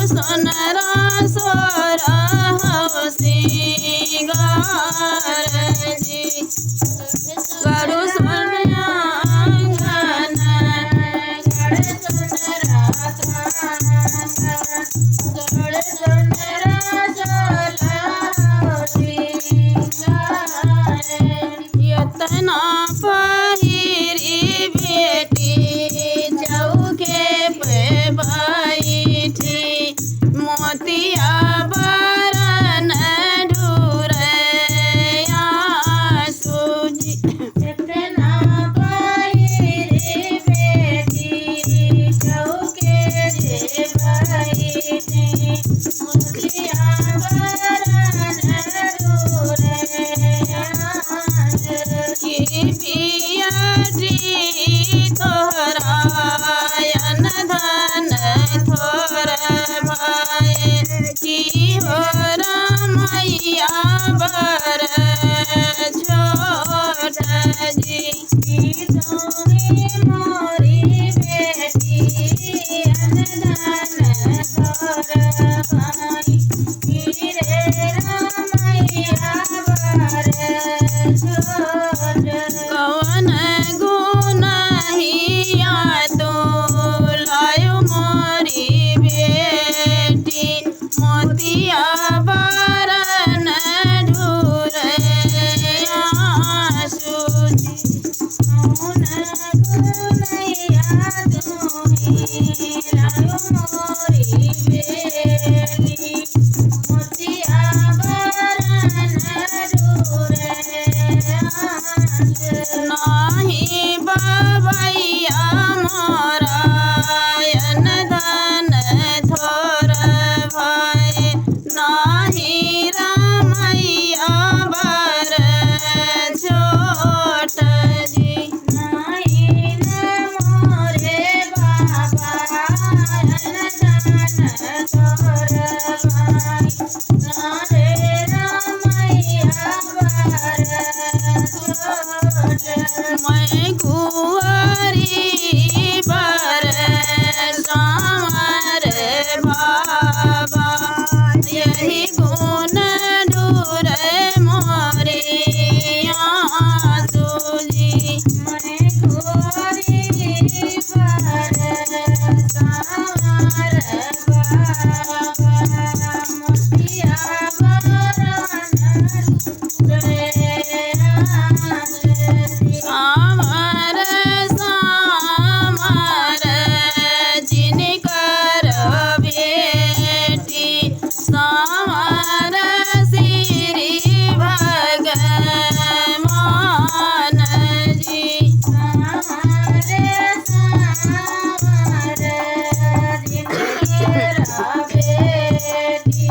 सोनरा सोरा हो सिंगार जी गरु सोनिया अंगन गड़े सोनरा गड़े सोनरा सोला हो सिंगार यतना पहिरी बेटी चौके पे बैठी मोतिया बरन ढूरया सूजी इतना पहिरी बेटी चौके पे बैठी मोतिया बरन ढूरया की पियरी तोहरायन धन थोर भाई की हो रमैया बर छोट जी की तुम्हें मोरी बेटी अनधन थोर भाई की रे रमैया बर छोट कौन गुण हिया तो लायो मोरी बेटी मोतिया बरन ढूरया सूजी कौन गुण हिया तो लायो मोरी बेटी मोतिया बरन ढूरया नाही बाबैया मोरायन धन थोर भाई नाही रमैया बर छोट जी नाही मोरे बाबायन धन थोर भाई नारे रमैया बर मैं कुंवारी बर सामर बाबा यही गुण ढूर मोरे सूजी मैं कुंवारी बर सामर बाबा मोतिया बरन सामर सामर जिनकर बेटी सामर श्री भगवान जी सामर सामर जिनकर बेटी